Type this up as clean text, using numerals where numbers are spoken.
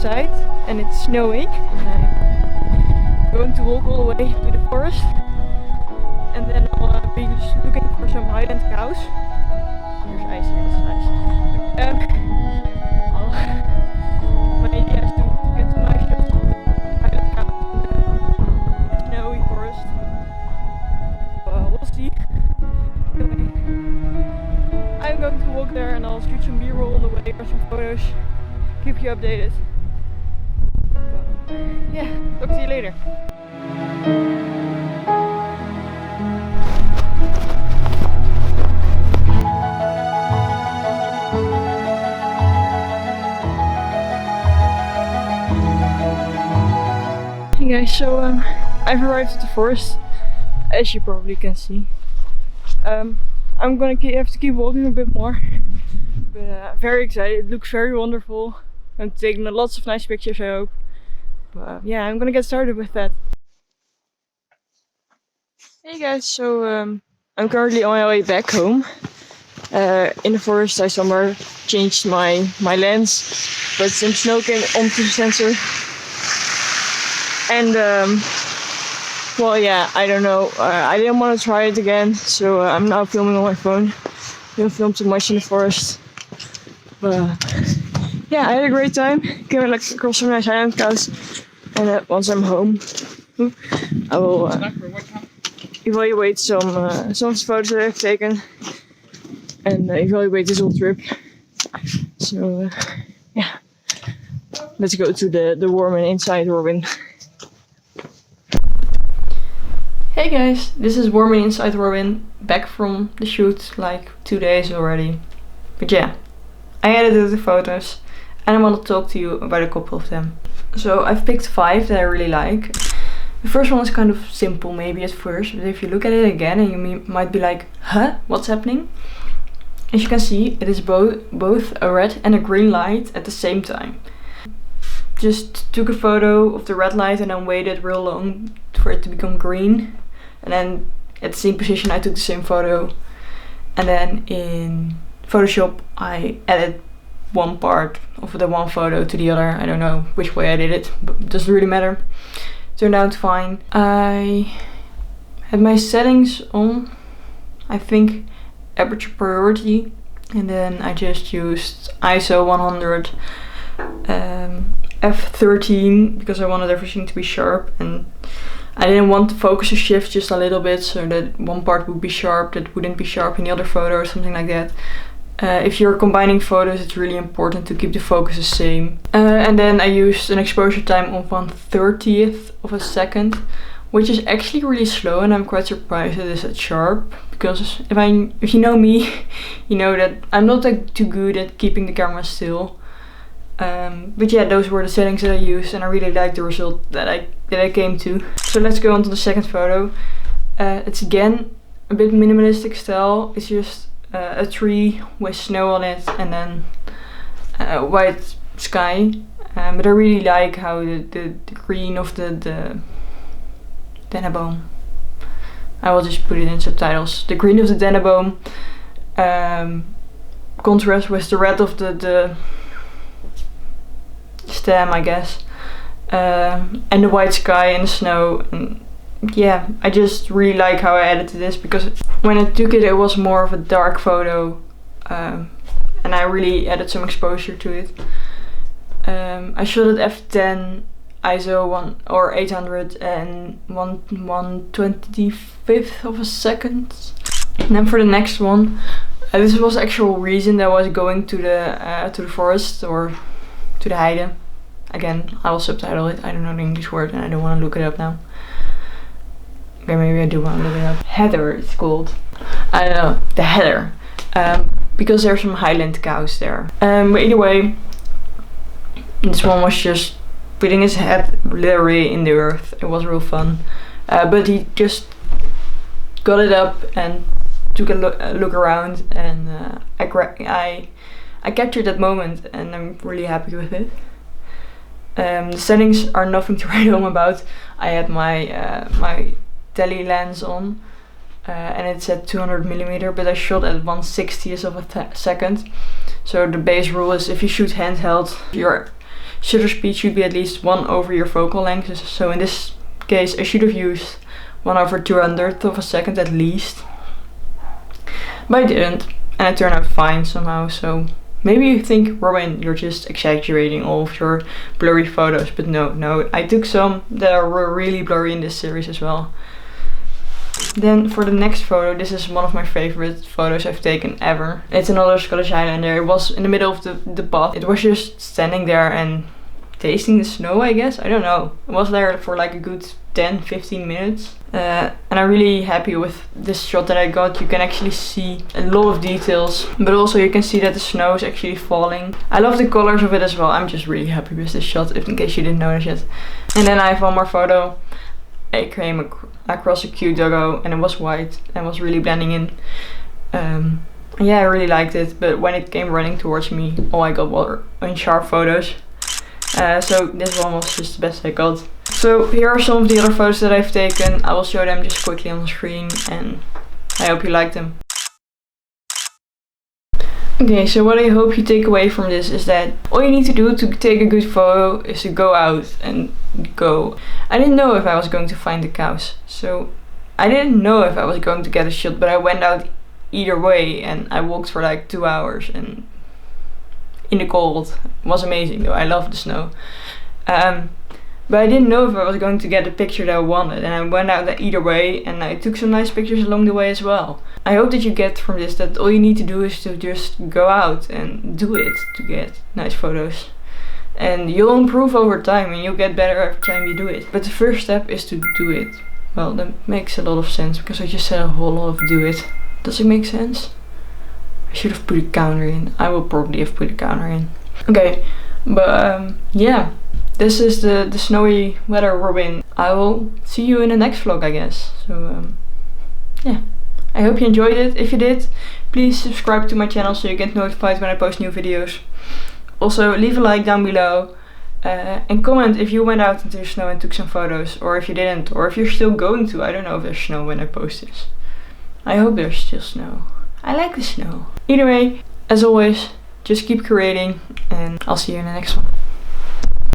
outside and it's snowing. And I'm going to walk all the way to the forest. And then I'll be just looking for some highland cows. There's ice here, that's nice. My idea is to get some nice shots of the highland cows in the snowy forest. We'll see. Anyway, I'm going to walk there and I'll shoot some B-roll on the way or some photos. Keep you updated. Yeah, talk to you later. Hey guys, so I've arrived at the forest, as you probably can see. I'm gonna have to keep walking a bit more, but very excited. It looks very wonderful. I'm taking lots of nice pictures, I hope. But yeah, I'm gonna get started with that. Hey guys, so I'm currently on my way back home. In the forest I somewhere changed my lens, but some snow came onto the sensor. And well, yeah, I don't know. I didn't want to try it again, so I'm now filming on my phone. Didn't film too much in the forest, but yeah, I had a great time. Came like across some nice highland cows, and once I'm home, I will evaluate some of the photos that I've taken and evaluate this whole trip. So yeah, let's go to the Warman inside Robin. Hey guys, this is Warman inside Robin, back from the shoot like 2 days already. But yeah, I edited the photos and I want to talk to you about a couple of them. So I've picked 5 that I really like. The first one is kind of simple maybe at first, but if you look at it again and you might be like, huh, what's happening? As you can see, it is both a red and a green light at the same time. Just took a photo of the red light and then waited real long for it to become green. And then at the same position I took the same photo. And then in Photoshop I added one part of the one photo to the other. I don't know which way I did it, but it doesn't really matter. Turned out fine. I had my settings on, I think aperture priority, and then I just used ISO 100 f13 because I wanted everything to be sharp, and I didn't want the focus to shift just a little bit so that one part would be sharp that wouldn't be sharp in the other photo or something like that. If you're combining photos, it's really important to keep the focus the same. And then I used an exposure time of 1/30th of a second, which is actually really slow, and I'm quite surprised it is that sharp. Because if you know me, you know that I'm not like too good at keeping the camera still. But yeah, those were the settings that I used, and I really liked the result that I came to. So let's go on to the second photo. It's again a bit minimalistic style. It's just a tree with snow on it and then white sky. But I really like how the green of the dennenboom. I will just put it in subtitles. The green of the dennenboom contrasts with the red of the stem, I guess, and the white sky and the snow. And yeah, I just really like how I edited this, because when I took it, it was more of a dark photo, and I really added some exposure to it. I shot at f10, ISO 1 or 800 and 1/25th of a second. And then for the next one, this was the actual reason that I was going to the forest or to the heide. Again, I will subtitle it. I don't know the English word and I don't want to look it up now. Okay, maybe I do want to look it up. Heather it's called. I don't know, the heather. Because there's some highland cows there. But either way, this one was just putting his head literally in the earth. It was real fun. But he just got it up and took a look around, and I captured that moment, and I'm really happy with it. The settings are nothing to write home about. I had my my tele lens on, and it's at 200mm, but I shot at 1/60th of a second. So the base rule is if you shoot handheld, shutter speed should be at least 1 over your focal length. So in this case I should have used 1/200th of a second at least. But I didn't, and it turned out fine somehow. So maybe you think, Robin, you're just exaggerating all of your blurry photos, but no, I took some that were really blurry in this series as well. Then for the next photo, this is one of my favorite photos I've taken ever. It's another Scottish Highlander. It was in the middle of the path. It was just standing there and tasting the snow, I guess. I don't know. It was there for like a good 10-15 minutes. And I'm really happy with this shot that I got. You can actually see a lot of details, but also you can see that the snow is actually falling. I love the colors of it as well. I'm just really happy with this shot, if in case you didn't notice yet. And then I have one more photo. I came across a cute doggo and it was white and was really blending in. Yeah, I really liked it, but when it came running towards me, all I got were unsharp photos. So this one was just the best I got. So here are some of the other photos that I've taken. I will show them just quickly on the screen and I hope you like them. Okay, so what I hope you take away from this is that all you need to do to take a good photo is to go out and go. I didn't know if I was going to find the cows, so I didn't know if I was going to get a shot, but I went out either way and I walked for like 2 hours and in the cold. It was amazing though, I love the snow. But I didn't know if I was going to get the picture that I wanted, and I went out either way and I took some nice pictures along the way as well. I hope that you get from this that all you need to do is to just go out and do it to get nice photos. And you'll improve over time and you'll get better every time you do it. But the first step is to do it. Well, that makes a lot of sense because I just said a whole lot of do it. Does it make sense? I should have put a counter in. I will probably have put a counter in. Okay, but yeah. This is the snowy weather Robin. I will see you in the next vlog, I guess. So yeah, I hope you enjoyed it. If you did, please subscribe to my channel so you get notified when I post new videos. Also leave a like down below and comment if you went out into the snow and took some photos, or if you didn't, or if you're still going to. I don't know if there's snow when I post this. I hope there's still snow. I like the snow. Either way, as always, just keep creating and I'll see you in the next one.